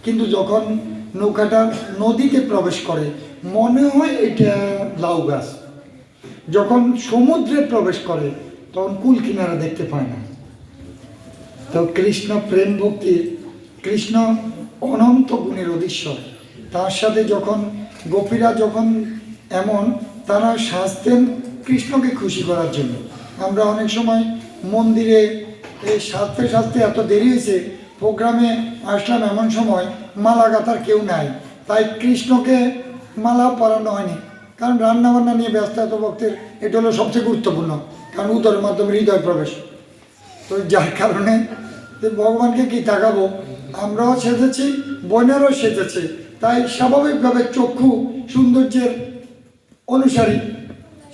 কিন্তু যখন নৌকাটা নদীতে প্রবেশ করে মনে হয় এটা লাউ গাছ, যখন সমুদ্রে প্রবেশ করে তখন কুল কিনারা দেখতে পায় না। তো কৃষ্ণ প্রেম ভক্তি, কৃষ্ণ অনন্ত গুণের অধীশ্বর। তার সাথে যখন গোপীরা যখন এমন তারা সাজতেন কৃষ্ণকে খুশি করার জন্য। আমরা অনেক সময় মন্দিরে এই সাজতে সাজতে এত দেরি হয়েছে, প্রোগ্রামে আসলাম এমন সময় মালা গাঁথার কেউ নাই, তাই কৃষ্ণকে মালা পরানো হয়নি, কারণ রান্নাবান্না নিয়ে ব্যস্ত এত ভক্তের। এটা হলো সবচেয়ে গুরুত্বপূর্ণ, কারণ উদরের মাধ্যমে হৃদয় প্রবেশ। তো যার কারণে যে ভগবানকে কি তাকাবো, আমরাও সেজেছি, বোনেরও সেজেছে, তাই স্বাভাবিকভাবে চক্ষু সৌন্দর্যের অনুসারী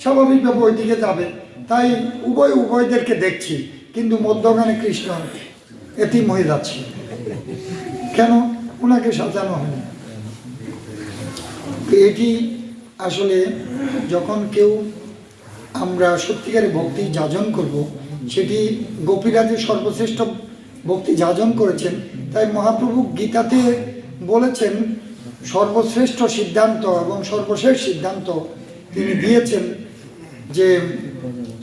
স্বাভাবিকভাবে ওই দিকে যাবে, তাই উভয়দেরকে দেখছি, কিন্তু মধ্যখানে কৃষ্ণ এতিম হয়ে যাচ্ছে। কেন? ওনাকে সাজানো হয়নি। এটি আসলে যখন কেউ আমরা সত্যিকারে ভক্তি যাজন করব, সেটি গোপীরা যে সর্বশ্রেষ্ঠ ভক্তি যাজন করেছেন, তাই মহাপ্রভু গীতাতে বলেছেন সর্বশ্রেষ্ঠ সিদ্ধান্ত এবং সর্বশেষ সিদ্ধান্ত তিনি দিয়েছেন যে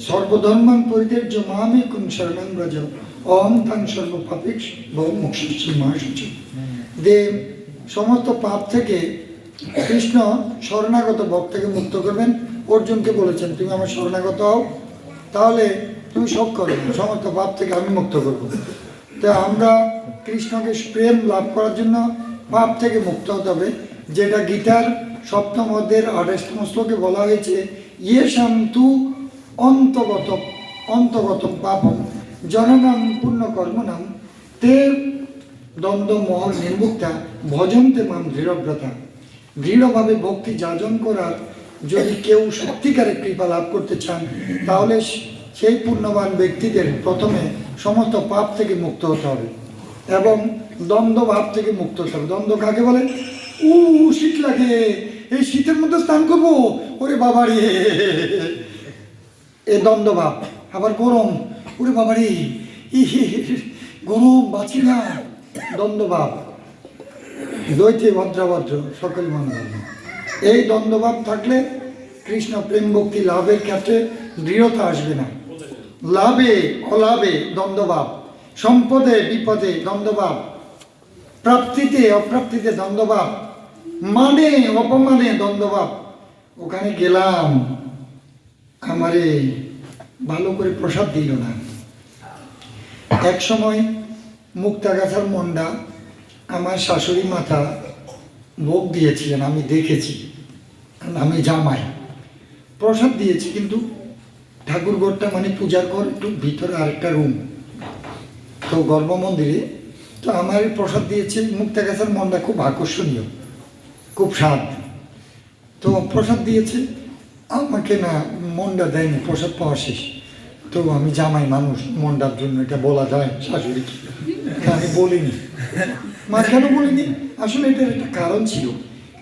সর্বধর্মান পরিত্যাজ্য মামেকং শরণং ব্রজ অহং ত্বং সর্বপাপেক্ষ মোক্ষয়িষ্যামি মা শুচি। যে সমস্ত পাপ থেকে কৃষ্ণ শরণাগত ভক্তকে মুক্ত করবেন। অর্জুনকে বলেছেন তুমি আমার শরণাগত হও, তাহলে তুমি সব করো, সমস্ত পাপ থেকে আমি মুক্ত করবো। তো আমরা কৃষ্ণকে প্রেম লাভ করার জন্য পাপ থেকে মুক্ত হতে হবে, যেটা গীতার সপ্তম অধ্যায়ের 28তম শ্লোকে বলা হয়েছে ইয়েষাং তু অন্তগতম পাপম জননাং পুণ্যকর্মণাং তে দ্বন্দ্ব মোহ নির্মুক্তা ভজন্তে মাম দৃঢ়ব্রতা। দৃঢ়ভাবে ভক্তি যাজন করার যদি কেউ সত্যিকারের কৃপা লাভ করতে চান, তাহলে সেই পুণ্যবান ব্যক্তিদের প্রথমে সমস্ত পাপ থেকে মুক্ত হতে হবে এবং দ্বন্দ্ব ভাব থেকে মুক্ত হতে হবে। দ্বন্দ্ব কাকে বলে? শীত লাগে, এই শীতের মধ্যে স্নান করবো, ওরে বাবারে, এ দ্বন্দ্ব ভাব। আবার গরম, ওরে বাবারে গরম, বাঁচি না, দ্বন্দ্ব ভাব। দ্বৈতে ভদ্রাভদ্র সকল মঙ্গল। এই দ্বন্দ্বভাব থাকলে কৃষ্ণ প্রেম ভক্তি লাভের ক্ষেত্রে দৃঢ়তা আসবে না। লাভে অলাভে দ্বন্দ্বভাব, সম্পদে বিপদে দ্বন্দ্বভাব, প্রাপ্তিতে অপ্রাপ্তিতে দ্বন্দ্বভাব, মানে অপমানে দ্বন্দ্বভাব। ওখানে গেলাম, আমারে ভালো করে প্রসাদ দিল না। এক সময় মুক্তাগাছার মন্ডা আমার শাশুড়ি মাতা ভোগ দিয়েছিলেন, আমি দেখেছি, আমি জামাই প্রসাদ দিয়েছি, কিন্তু ঠাকুর ঘরটা মানে পূজার ঘর একটু ভিতরে আরেকটা রুম, তো গর্ভ মন্দিরে। তো আমার প্রসাদ দিয়েছে মুক্তাগাছার মন্ডা, খুব আকর্ষণীয়, খুব স্বাদ। তো প্রসাদ দিয়েছে আমাকে, না মন্ডা দেয়নি, প্রসাদ পাওয়া শেষ। তো আমি জামাই মানুষ, মন্ডার জন্য এটা বলা যায় শাশুড়িকে, আমি বলিনি। মা কেন বলিনি? আসলে এটার একটা কারণ ছিল।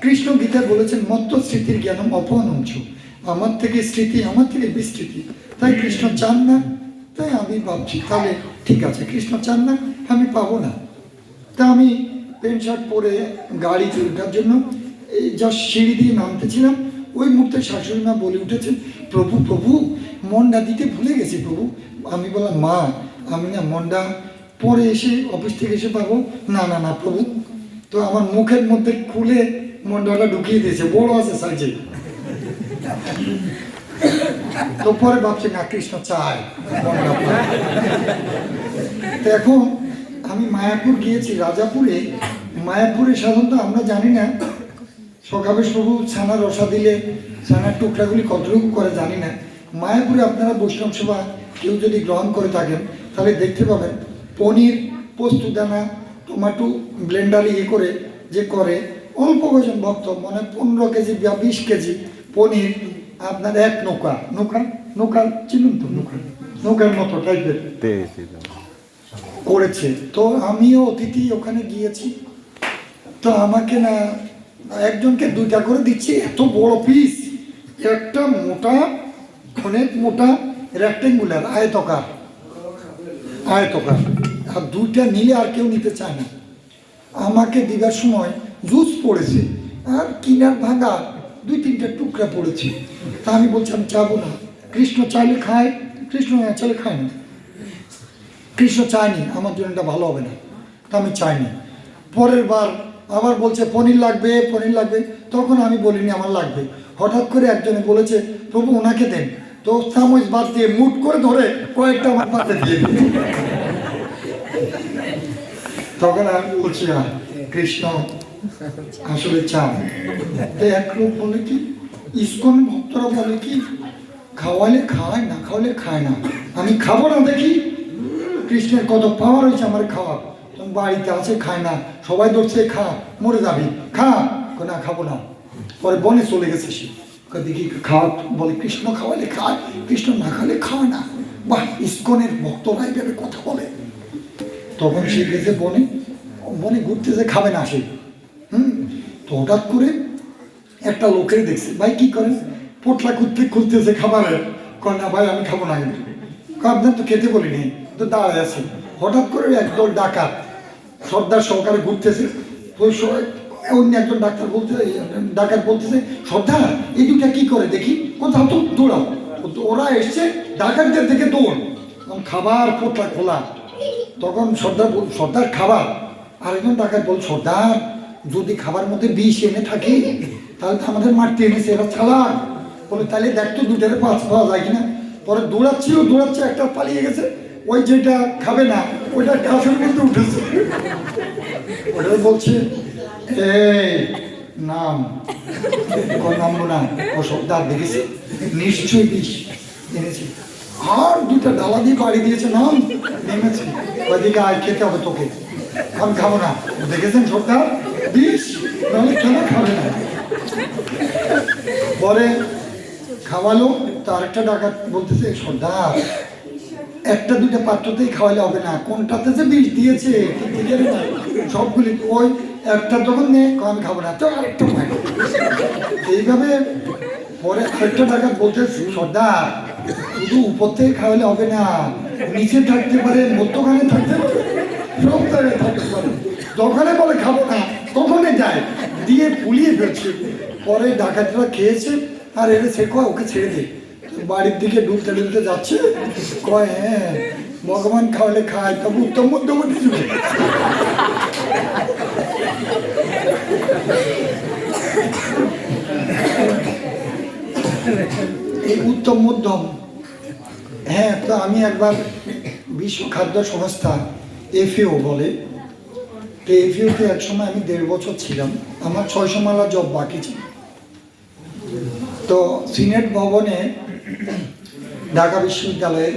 কৃষ্ণ গীতা বলেছেন মত্ত স্মৃতির জ্ঞানম অপহনঞ্চ, আমার থেকে স্মৃতি, আমার থেকে বিস্মৃতি। তাই কৃষ্ণ চান না, তাই আমি ভাবছি তাহলে ঠিক আছে, কৃষ্ণ চান না, আমি পাবো না। তা আমি প্যান্ট শার্ট পরে গাড়িতে ওঠার জন্য এই যা সিঁড়ি দিয়ে নামতেছিলাম, ওই মুহূর্তে শাশুড়ি মা বলে উঠেছেন প্রভু প্রভু মন্ডা দিতে ভুলে গেছি প্রভু। আমি বললাম মা আমি না মন্ডা পরে এসে অফিস থেকে এসে পাবো। না না না প্রভু। তো আমার মুখের মধ্যে খুলে মন্ডাটা ঢুকিয়ে দিয়েছে, বড় আছে সাইজে। তো পরে ভাবছি না, কৃষ্ণ চায় মন্ডা। তো এখন আমি মায়াপুর গিয়েছি, রাজাপুরে। মায়াপুরে সাধারণত আমরা জানি না সকাবেশ প্রভু ছানা রসা দিলে ছানার টুকরাগুলি কতটুকু করে জানি না। মায়াপুরে আপনারা বৈষ্ণব সেবা কেউ যদি গ্রহণ করে থাকেন তাহলে দেখতে পাবেন পনির, পোস্তদানা, টমেটো ব্লেন্ডারে করে যে করে, অল্প কজন ভক্ত মানে 15 কেজি বা 20 কেজি পনির আপনার এক নৌকা চিনুন তো, নৌকার মতো টাইপের করেছে। তো আমিও অতিথি ওখানে গিয়েছি, তো আমাকে না একজনকে 2টা করে দিচ্ছে, এত বড় পিস, একটা মোটা, অনেক মোটা রেক্টেঙ্গুলার আয়তকার, আর 2টা নিলে আর কেউ নিতে চায় না। আমাকে দিবার সময় জুস পড়েছে আর কিনার ভাঙা 2-3টা টুকরা পড়েছে। তা আমি বলছি আমি চাবো না, কৃষ্ণ চাইলে খায়, কৃষ্ণ না চাইলে খায় না। কৃষ্ণ চায়নি, আমার জন্য এটা ভালো হবে না, তা আমি চাইনি। পরের বার আবার বলছে পনির লাগবে, পনির লাগবে, তখন আমি বলিনি আমার লাগবে। হঠাৎ করে একজনে বলেছে প্রভু ওনাকে দেন, তো চামচ বাদ দিয়ে মুট করে ধরে কয়েকটা আমার পাতে দিয়ে দিল। তখন আমি বলছি কৃষ্ণ আসলে চান। এক লোক বলে কি, ইসকন ভক্তরা বলে কি, খাওয়ালে খায় না খাওয়ালে খায় না, আমি খাবো না দেখি কৃষ্ণের কত পাওয়ার হয়েছে আমার খাওয়া। বাড়িতে আছে খায় না, সবাই ধরছে খা মরে যাবি, খা, না খাবো না। পরে বনে চলে গেছে সে, দেখি খাওয়া, বলে কৃষ্ণ খাওয়ালে খায়, কৃষ্ণ না খাওয়ালে খাওয়া না। বাহ, ইসকনের ভক্তরা এইভাবে কথা বলে। তখন সে গেছে বনে, বনে ঘুরতেছে, খাবে না সে। তো হঠাৎ করে একটা লোকের দেখছে, ভাই কি করেন, পোটলা খুঁজতেছে খাবারের, কয় না ভাই আমি খাবো না, কিন্তু আপনার তো খেতে বলিনি, তো দাঁড়ায় আছে। হঠাৎ করে একদল ডাকাত সর্দার সহকারে ঘুরতেছে, অন্য একজন ডাকাত বলতেছে সর্দার এই দুটা কি করে দেখি, কোথাও তো দৌড়াও। ওরা এসছে ডাকাতদের থেকে দৌড়, খাবার পোটলা খোলা। তখন সর্দার খাবার, আরেকজন ডাকাত বল সর্দার যদি খাবার মধ্যে বিষ এনে থাকি তাহলে তো আমাদের মারতে এনেছে, এরা চালাক। বলে তাহলে দেখতো দুটারে পাওয়া যায় কিনা। পরে দৌড়াচ্ছে, একটা পালিয়ে গেছে, ওই যেটা খাবে না ওইটা গাছের মধ্যে উঠেছে। ওটা বলছে এই নাম, নামবো না, ও সর্দার দেখেছে নিশ্চয়ই বিষ এনেছে। আর দুটা ডালা দিয়ে বাড়ি দিয়েছে, নাম নেমেছে, ওইদিকে আয় খেতে হবে তোকে, আমি খাবো না। দেখেছেন সর্দার বিষ, নাহলে কেন খাবে না। পরে খাওয়ালো, তো আরেকটা ডাকাত বলতেছে সর্দার একটা দুইটা পাত্রতেই খাওয়ালে হবে না, কোনটাতে যে বিষ দিয়েছে সবগুলি, ওই একটা যখন নেই আমি খাবো না, তো আরেকটা খাই। এইভাবে পরে আরেকটা ডাকাত বলতেছে সর্দার শুধু উপর থেকে খাওয়ালে হবে না, নিচে থাকতে পারে, মধ্যখানে থাকতে পারে, সব জায়গায় থাকতে পারে। যখনই বলে খাবো না তখনই যায়, দিয়ে ফুলিয়ে ফেলছে। পরে ডাকাতরা খেয়েছে, আর এনে সে কয় ওকে ছেড়ে দে। বাড়ির দিকে ডুবতে যাচ্ছে, কয় হ্যাঁ ভগবান খাওয়ালে খায়, তবে উত্তম মধ্যবর্তী যুগে। এই উত্তম মধ্যম। হ্যাঁ, তো আমি একবার বিশ্ব খাদ্য সংস্থা FAO বলে, তো FAO-তে একসময় আমি 1.5 বছর ছিলাম, আমার 600 মালা জব বাকি ছিল। তো সিনেট ভবনে ঢাকা বিশ্ববিদ্যালয়ে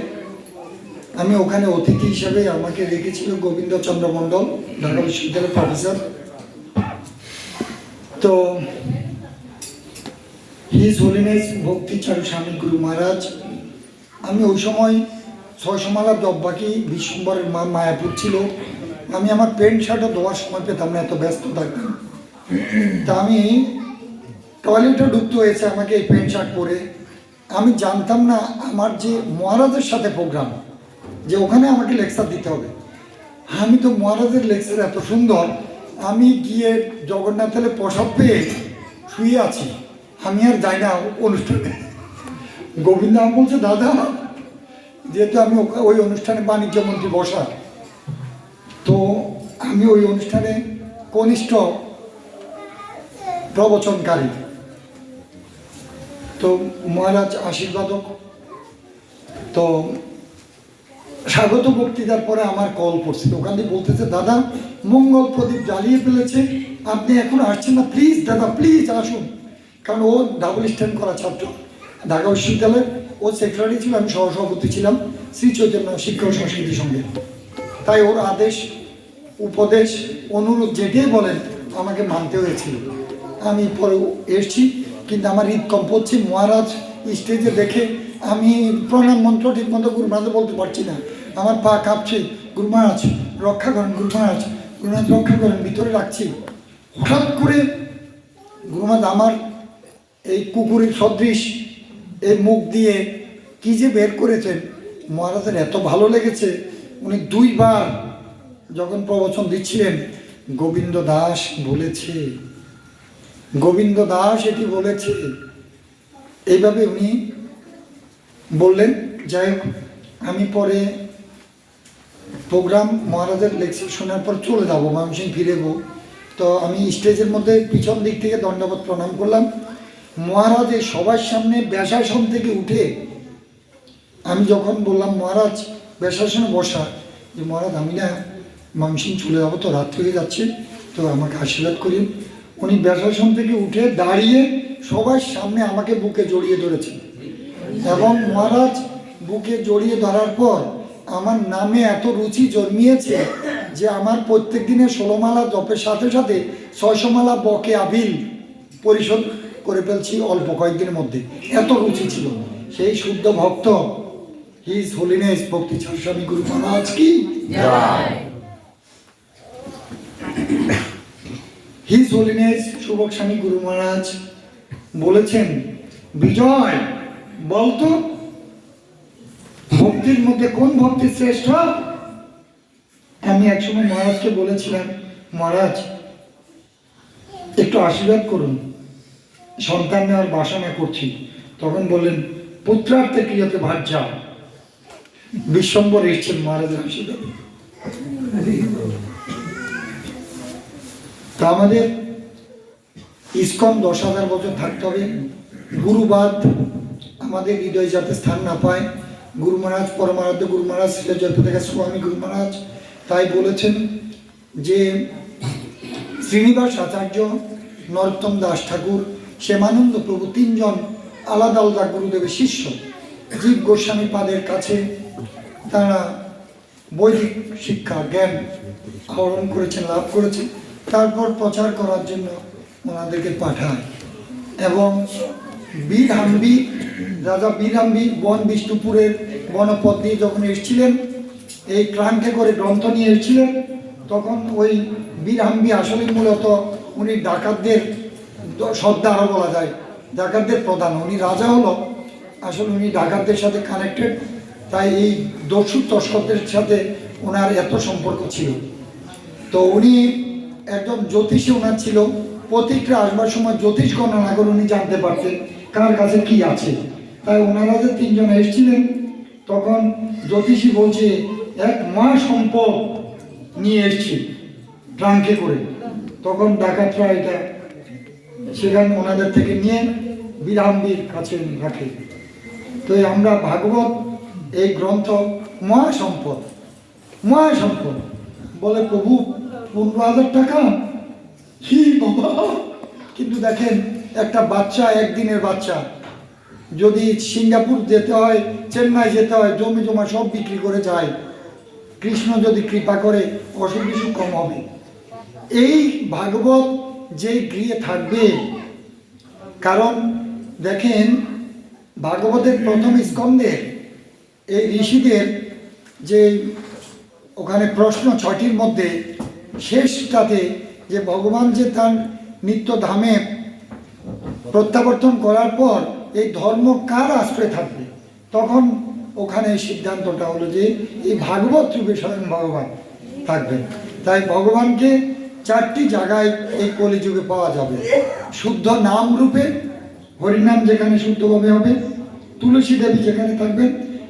আমি ওখানে অতিথি হিসেবে আমাকে রেখেছিল গোবিন্দচন্দ্র মণ্ডল, ঢাকা বিশ্ববিদ্যালয়ের প্রফেসর। তো হিজ হোলিনেস ভক্তিচারু স্বামী গুরু মহারাজ, আমি ওই সময় 600 মালা জব বাকি, বিশ্বম্বরের মায়াপুর ছিল, আমি আমার প্যান্ট শার্টও ধোয়ার সময় পেতাম না, এত ব্যস্ত থাকতাম। তা আমি টয়লেটে ঢুকতে হয়েছে আমাকে এই প্যান্ট শার্ট পরে। আমি জানতাম না আমার যে মহারাজের সাথে প্রোগ্রাম, যে ওখানে আমাকে লেকচার দিতে হবে। আমি তো মহারাজের লেকচার এত সুন্দর, আমি গিয়ে জগন্নাথে প্রসাদ পেয়ে শুয়ে আছি, আমি আর যাই না অনুষ্ঠানে। গোবিন্দ আমার বলছে দাদা, যেহেতু আমি ওই অনুষ্ঠানে বাণিজ্য মন্ত্রী বসা, তো আমি ওই অনুষ্ঠানে কনিষ্ঠ প্রবচনকারী, তো মহারাজ আশীর্বাদক। তো স্বাগত বক্তৃতার পরে আমার কল পড়ছিল, ওখান থেকে বলতেছে দাদা মঙ্গল প্রদীপ জ্বালিয়ে ফেলেছে, আপনি এখন আসছেন না, প্লিজ দাদা প্লিজ আসুন। কারণ ও ডাবল স্ট্যান্ড করা ছাত্র ঢাকা বিশ্ববিদ্যালয়ের, ও সেক্রেটারি ছিল, আমি সহসভাপতি ছিলাম শ্রী চৈতন্য শিক্ষা ও সংস্কৃতি সঙ্গে। তাই ওর আদেশ উপদেশ অনুরোধ যেটাই বলেন আমাকে মানতে হয়েছিল। আমি পরে এসছি, কিন্তু আমার হৃদকম্প হচ্ছে, মহারাজ স্টেজে দেখে আমি প্রণাম মন্ত্র ঠিক মতো গুরু মহারাজ বলতে পারছি না, আমার পা কাঁপছে, গুরু মহারাজ রক্ষা করেন, গুরু মহারাজ রক্ষা করেন, ভিতরে রাখছি। হঠাৎ করে গুরু মহারাজ আমার এই কুকুরের সদৃশ এই মুখ দিয়ে কি যে বের করেছেন, মহারাজের এত ভালো লেগেছে। উনি 2 বার যখন প্রবচন দিচ্ছিলেন গোবিন্দ দাস বলেছে, গোবিন্দ দাস এটি বলেছে, এইভাবে উনি বললেন। যাই হোক, আমি পরে প্রোগ্রাম মহারাজের লেকচার শোনার পর চলে যাবো, ময়মনসিংহ ফিরেবো। তো আমি স্টেজের মধ্যে পিছন দিক থেকে দণ্ডবত প্রণাম করলাম। মহারাজের সবার সামনে ব্যাসাসন থেকে উঠে আমি যখন বললাম মহারাজ ব্যাসাসনে বসা, যে মহারাজ আমি না ময়মনসিংহ চলে যাবো, তো রাত থেকে যাচ্ছে, তো আমাকে আশীর্বাদ করেন। উনি ব্যাসাসন থেকে উঠে দাঁড়িয়ে সবার সামনে আমাকে বুকে জড়িয়ে ধরেছেন, এবং মহারাজ বুকে জড়িয়ে ধরার পর আমার নামে এত রুচি জন্মিয়েছে যে আমার প্রত্যেক দিনে 16 মালা জপের সাথে সাথে 600 মালা বকে আবিল পরিশোধ করে ফেলছি অল্প কয়েকদিনের মধ্যে, এত রুচি ছিল। সেই শুদ্ধ ভক্ত হিজ হোলিনেস ভক্তি স্বামী গুরু মহারাজ কি হিজ হোলিনেস শুভক স্বামী গুরু মহারাজ বলেছেন, বিজয় বলতো ভক্তির মধ্যে কোন ভক্তি শ্রেষ্ঠ? আমি একসময় মহারাজকে বলেছিলাম, মহারাজ একটু আশীর্বাদ করুন, সন্তান নেওয়ার বাসনা করছি। তখন বললেন, পুত্রার্থে ক্রিয়াতে ভাজ্যা। বিশ্বম্বর এসছেন মহারাজের আশীর্বাদ। তা আমাদের ইসকন 10,000 বছর থাকতে হবে। গুরুবাদ আমাদের হৃদয়ে যাতে স্থান না পায়, গুরু মহারাজ পরমারাধ্য গুরু মহারাজ শ্রী জয়প্রকাশ স্বামী গুরু মহারাজ তাই বলেছেন যে শ্রীনিবাস আচার্য, নরোত্তম দাস ঠাকুর, শ্যামানন্দ প্রভু 3 জন আলাদা আলাদা গুরুদেবের শিষ্য জীব গোস্বামী পাদের কাছে তারা বৈদিক শিক্ষা জ্ঞান আহরণ করেছেন, লাভ করেছেন, তারপর প্রচার করার জন্য ওনাদেরকে পাঠায়। এবং বীরহাম্বি রাজা বীরহাম্বি বন বিষ্ণুপুরের বনপথ দিয়ে যখন এসেছিলেন, এই ট্রাঙ্কে করে গ্রন্থ নিয়ে এসেছিলেন, তখন ওই বীরহাম্বি আসলে মূলত উনি ডাকাতদের সর্দারও বলা যায়, ডাকাতদের প্রধান, উনি রাজা হলো, আসলে উনি ডাকাতদের সাথে কানেক্টেড, তাই এই দস্যু তস্করদের সাথে ওনার এত সম্পর্ক ছিল। তো উনি একজন জ্যোতিষী ওনার ছিল, প্রতিটা আসবার সময় জ্যোতিষ গণনা করে উনি জানতে পারতেন কার কাছে কি আছে। তাই ওনারা যে 3 জন এসেছিলেন, তখন জ্যোতিষী বলছে 1 মহা সম্পদ নিয়ে এসছি ট্রাঙ্কে করে। তখন ডাকাতরা এটা সেখানে ওনাদের থেকে নিয়ে বীরহাম্বির কাছে রাখে। তো আমরা ভাগবত এই গ্রন্থ মহাসম্পদ, মহাসম্পদ বলে, প্রভু 15,000 টাকা কি বাবা! কিন্তু দেখেন একটা বাচ্চা, একদিনের বাচ্চা যদি সিঙ্গাপুর যেতে হয়, চেন্নাই যেতে হয়, জমি জমা সব বিক্রি করে যায়, কৃষ্ণ যদি কৃপা করে অসুখ বিসুখ কম হবে। এই ভাগবত যে গৃহে থাকবে, কারণ দেখেন ভাগবতের প্রথম স্কন্ধে এই ঋষিদের যে ওখানে প্রশ্ন 6টির মধ্যে শেষটাতে যে ভগবান যে তার নিত্য ধামে প্রত্যাবর্তন করার পর এই ধর্ম কার আশ্রয় থাকবে, তখন ওখানে সিদ্ধান্তটা হলো যে এই ভাগবত রূপে স্বয়ং ভগবান থাকবেন। তাই ভগবানকে 4টি জায়গায় এই কলিযুগে পাওয়া যাবে। শুদ্ধ নাম রূপে, হরিনাম যেখানে শুদ্ধভাবে হবে, তুলসী দেবী যেখানে থাকবেন,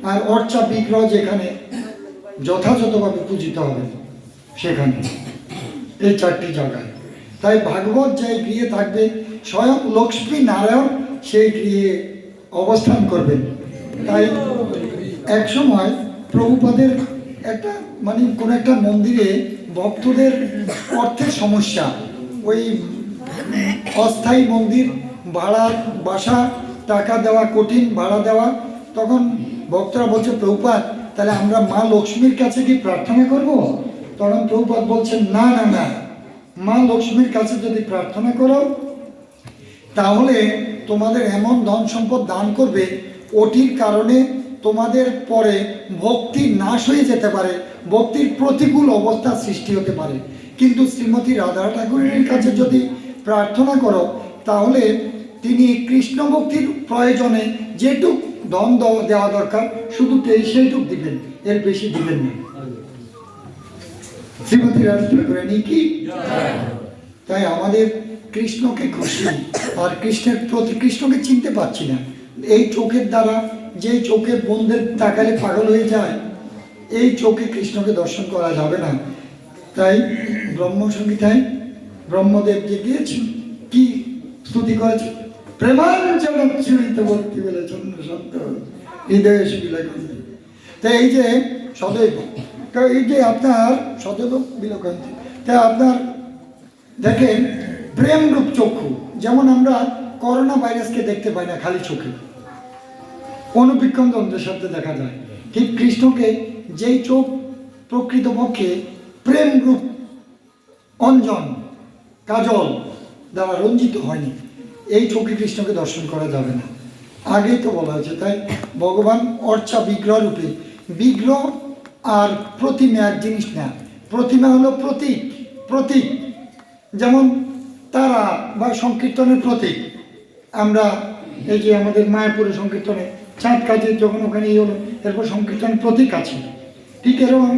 আর অর্চা বিগ্রহ যেখানে যথাযথভাবে পূজিত হবে সেখানে, এই 4টি জায়গায়। তাই ভাগবত যে গৃহে থাকবে, স্বয়ং লক্ষ্মী নারায়ণ সেই গৃহে অবস্থান করবেন। তাই এক সময় প্রভুপাদের একটা কোনো একটা মন্দিরে ভক্তদের অর্থের সমস্যা, ওই অস্থায়ী মন্দির ভাড়া, বাসা টাকা দেওয়া কঠিন, ভাড়া দেওয়া। তখন ভক্তরা বলছে, প্রভুপাদ তাহলে আমরা মা লক্ষ্মীর কাছে কি প্রার্থনা করব? তখন প্রভুপাদ বলছেন, না না না, মা লক্ষ্মীর কাছে যদি প্রার্থনা করো তাহলে তোমাদের এমন ধন সম্পদ দান করবে, ওটির কারণে তোমাদের পরে ভক্তি নাশ হয়ে যেতে পারে, ভক্তির প্রতিকূল অবস্থা সৃষ্টি হতে পারে। কিন্তু শ্রীমতী রাধা ঠাকুরের কাছে যদি প্রার্থনা করো তাহলে তিনি কৃষ্ণ ভক্তির প্রয়োজনে যেটুক ধন দেওয়া দরকার শুধু সেইটুক দিবেন, এর বেশি দিবেন না। শ্রীমতী রাজ ঠাকুরানী কি। তাই আমাদের কৃষ্ণকে খুশি, আর কৃষ্ণের প্রতি কৃষ্ণকে চিনতে পারছি না। এই চোখের দ্বারা, যে চোখে বন্ধের তাকালে পাগল হয়ে যায়, এই চোখে কৃষ্ণকে দর্শন করা যাবে না। তাই ব্রহ্মসংহিতায় ব্রহ্মদেব যে গিয়েছেন, কি স্তুতি করেছে, প্রেমাঞ্চলিত ভক্তি বলে চন্দ্র সন্ত হৃদয় বিলকন্তি। তাই এই যে সদৈব, তো এই যে আপনার সদৈব বিলকন্তি, তাই আপনার দেখেন প্রেমরূপ চক্ষু, যেমন আমরা করোনা ভাইরাসকে দেখতে পাই না খালি চোখে, অনুবীক্ষণ যন্ত্রের সাথে দেখা যায়, ঠিক কৃষ্ণকে যেই চোখ প্রকৃতপক্ষে প্রেমরূপ অঞ্জন কাজল দ্বারা রঞ্জিত হয়নি, এই চোখে কৃষ্ণকে দর্শন করা যাবে না। আগেই তো বলা হয়েছে। তাই ভগবান অর্চা বিগ্রহ রূপে, বিগ্রহ আর প্রতিমা এক জিনিস না। প্রতিমা হলো প্রতীক, প্রতীক যেমন তারা বা সংকীর্তনের প্রতীক। আমরা এই যে আমাদের মায়াপুরের সংকীর্তনে চাঁদ কাজে যখন ওখানে হলো, এরপর সংকীর্তনের প্রতীক আছে। ঠিক এরকম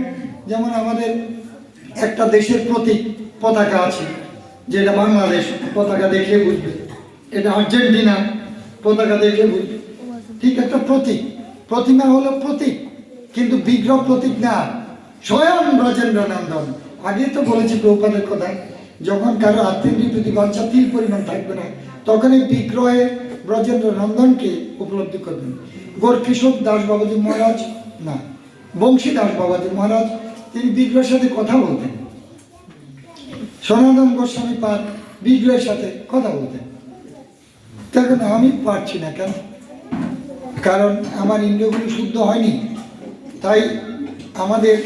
যেমন আমাদের একটা দেশের প্রতীক পতাকা আছে, যেটা বাংলাদেশ পতাকা দেখলে বুঝবে, এটা আর্জেন্টিনা পতাকা দেখলে বুঝবে, ঠিক একটা প্রতীক। প্রতিমা হলো প্রতীক, কিন্তু বিগ্রহ প্রতীক না। স্বয়ং ব্রজেন্দ্র নন্দন, আগে তো বলেছি প্রভুপাদের কথা, যখন কারো আত্মীয় প্রতি বাঞ্ছা তিল পরিমাণ থাকবে না, তখন এই বিগ্রহে ব্রজেন্দ্র নন্দনকে উপলব্ধি করবেন। গোরকিশোর দাস বাবাজি মহারাজ না, বংশী দাস বাবাজি মহারাজ, তিনি বিগ্রহের সাথে কথা বলতেন। সনাতন গোস্বামী পাদ বিগ্রহের সাথে কথা বলতেন। তখন আমি পারছি না, কেন? কারণ আমার ইন্দ্রিয়গুলি শুদ্ধ হয়নি। তাই আমাদের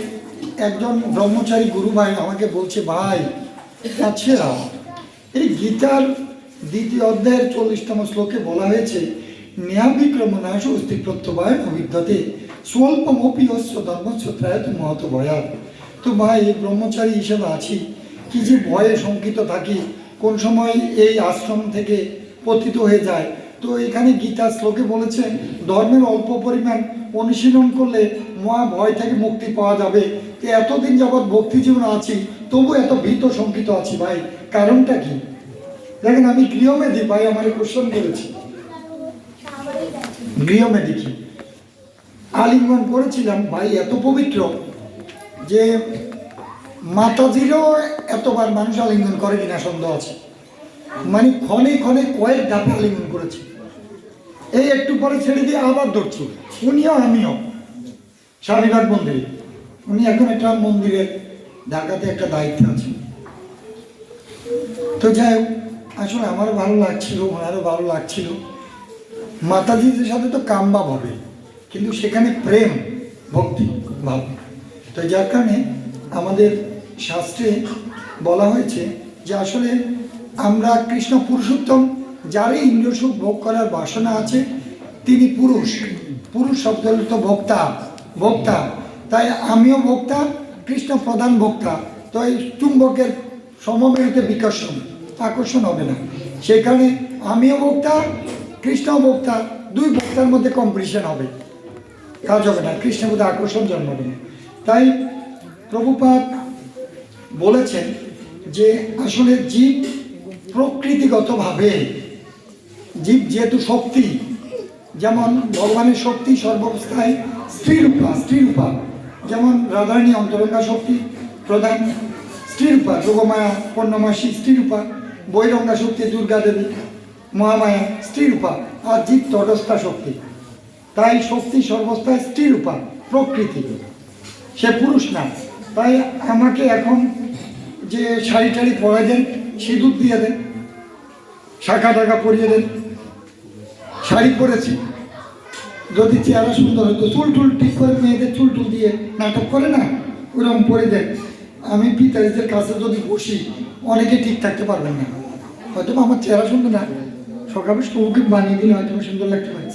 একজন ব্রহ্মচারী গুরু ভাই আমাকে বলছে, ভাই আচ্ছা, এই গীতার 2য় অধ্যায়ের 40তম শ্লোকে বলা হয়েছে, ন্যাবিক্রমণাশ অস্তি প্রত্যবায়ন অবিদ্যতে স্বল্পমপি অস্য ধর্মস্য ত্রায়ত মহত ভয়াত। তো ভাই ব্রহ্মচারী হিসেবে আছি, কি যে ভয়ে শঙ্কিত থাকি, কোন সময় এই আশ্রম থেকে পতিত হয়ে যায়। তো এখানে গীতার শ্লোকে বলেছে ধর্মের অল্প পরিমাণ অনুশীলন করলে মহা ভয় থেকে মুক্তি পাওয়া যাবে। তো এতদিন যাবৎ ভক্তি জীবন আছি, তবু এত ভীত শঙ্কিত আছি ভাই, কারণটা কি? দেখেন আমি গৃহমেধি, ভাই আমার কোশ্চেন করেছি, গৃহমেধি কি আলিঙ্গন করেছিলাম ভাই, এত পবিত্র যে মাতাজিরও এতবার মানুষ আলিঙ্গন করে কিনা সন্দেহ আছে। মানে ক্ষণে ক্ষণে কয়েক ধাপে আলিঙ্গন করেছি, এই একটু পরে ছেড়ে দিয়ে আবার ধরছি। উনিও আমিও স্বামীবাগ মন্দিরে, উনি এখন একটা মন্দিরের ঢাকাতে একটা দায়িত্ব আছে। তো যাই হোক, আসলে আমারও ভালো লাগছিল, ওনারও ভালো লাগছিল। মাতাজিদের সাথে তো কামভাব হবে, কিন্তু সেখানে প্রেম ভক্তি ভাব। তো যার কারণে আমাদের শাস্ত্রে বলা হয়েছে যে আসলে আমরা কৃষ্ণ পুরুষোত্তম, যারই ইন্দ্রিয় সুখ ভোগ করার বাসনা আছে তিনি পুরুষ। পুরুষ শব্দ হল তো ভোক্তা, ভোক্তা। তাই আমিও ভোক্তা, কৃষ্ণ প্রধান ভোক্তা। তো এই চুম্বকের সমবেত বিকর্ষণ, আকর্ষণ হবে না। সেখানে আমিও ভোক্তা, কৃষ্ণ ভোক্তা, দুই ভোক্তার মধ্যে কম্পিটিশন হবে, কাজ হবে না, কৃষ্ণের মধ্যে আকর্ষণ জন্মাবে না। তাই প্রভুপাদ বলেছেন যে আসলে জীব প্রকৃতিগতভাবে, জীব যেহেতু শক্তি, যেমন ভগবানের শক্তি সর্বাবস্থায় স্ত্রীরূপা, স্ত্রীরূপা, যেমন রাধারানী অন্তরঙ্গা শক্তি প্রধান স্ত্রীরূপা, যোগমায়া পূর্ণমাসী স্ত্রীরূপা, বৈরঙ্গা শক্তি দুর্গা দেবী মহামায়া স্ত্রীরূপা, আর জীব তটস্থা শক্তি। তাই শক্তি সর্বস্থায় স্ত্রীরূপা, প্রকৃতি, সে পুরুষ না। তাই আমাকে এখন যে শাড়ি টাড়ি পরাই দেন, সিঁদুর দিয়ে দেন, শাখা টাকা পরিয়ে দেন, শাড়ি পরেছি, যদি চেহারা সুন্দর হতো, চুল টুল ঠিক করে মেয়েদের চুল টুল দিয়ে নাটক করে না, ওরকম পরে দেন। আমি পিতাজিদের কাছে যদি বসি, অনেকে ঠিক থাকতে পারবেন না, হয়তো আমার চেহারা সুন্দর না, সকালে সৌকে বানিয়ে দিলে হয়তো সুন্দর লাগতে পারে,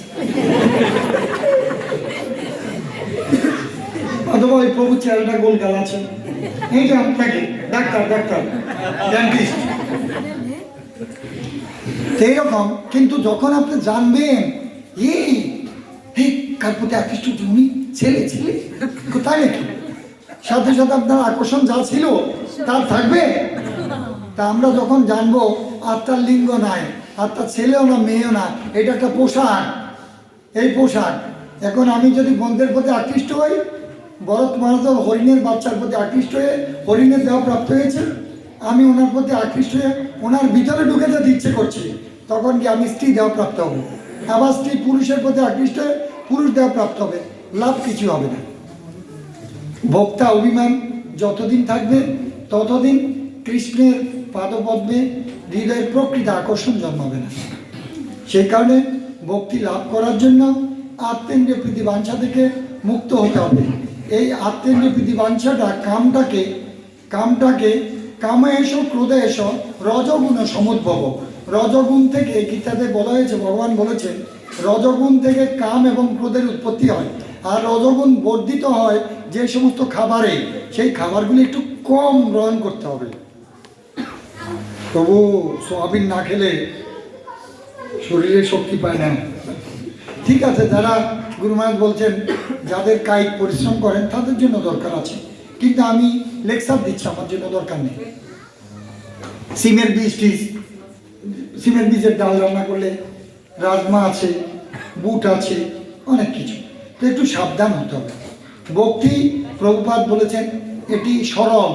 অথবা ওই প্রভুর চেহারাটা গোল গাল আছে, এই যে আপনাকে ডাক্তার ডাক্তার ডেন্টিস্ট এইরকম। কিন্তু যখন আপনি জানবেন এই কার প্রতি আকৃষ্ট জমি ছেলে ছেলে কোথায় নাকি, সাথে সাথে আপনার আকর্ষণ যা ছিল তার থাকবে। তা আমরা যখন জানবো আত্মার লিঙ্গ নাই, আত্মার ছেলেও না মেয়েও না, এটা একটা পোশাক, এই পোশাক। এখন আমি যদি বন্ধের প্রতি আকৃষ্ট হই, ভরত মহারাজ হরিণের বাচ্চার প্রতি আকৃষ্ট হয়ে হরিণের দেহ প্রাপ্ত হয়েছে, আমি ওনার প্রতি আকৃষ্ট হয়ে ওনার ভিতরে ঢুকে যেতে ইচ্ছে করছি, তখন কি আমি স্ত্রী দেহ প্রাপ্ত হবো। আবার স্ত্রী পুরুষের প্রতি আকৃষ্ট হয়ে পুরুষ দেহ প্রাপ্ত হবে, লাভ কিছু হবে না। ভোক্তা অভিমান যতদিন থাকবে ততদিন কৃষ্ণের পাদপদ্মে হৃদয়ের প্রকৃত আকর্ষণ জন্মাবে না। সেই কারণে ভক্তি লাভ করার জন্য আত্মেন্দ্রিয় প্রীতিবাঞ্ছা থেকে মুক্ত হতে হবে। এই আত্মেন্দ্রিয় প্রীতিবাঞ্ছাটা কামটাকে কামে এসো ক্রোধে এসো রজগুণ সমুদ্ভব। রজগুণ থেকে গীতাতে বলা হয়েছে, ভগবান বলেছেন রজগুণ থেকে কাম এবং ক্রোধের উৎপত্তি হয়। আর রজগুণ বর্ধিত হয় যে সমস্ত খাবারে, সেই খাবারগুলি একটু কম গ্রহণ করতে হবে। তবু সোয়াবিন না খেলে শরীরে শক্তি পায় না। ঠিক আছে, যারা গুরু মহারাজ বলছেন যাদের কায়িক পরিশ্রম করেন তাদের জন্য দরকার আছে, কিন্তু আমি লেকচার দিচ্ছি, আমার জন্য দরকার নেই। সিমের বীজের ডাল রান্না করলে রাজমা আছে, বুট আছে, অনেক কিছু, তো একটু সাবধান হতে হবে। ভক্তি প্রভুপাদ বলেছেন এটি সরল,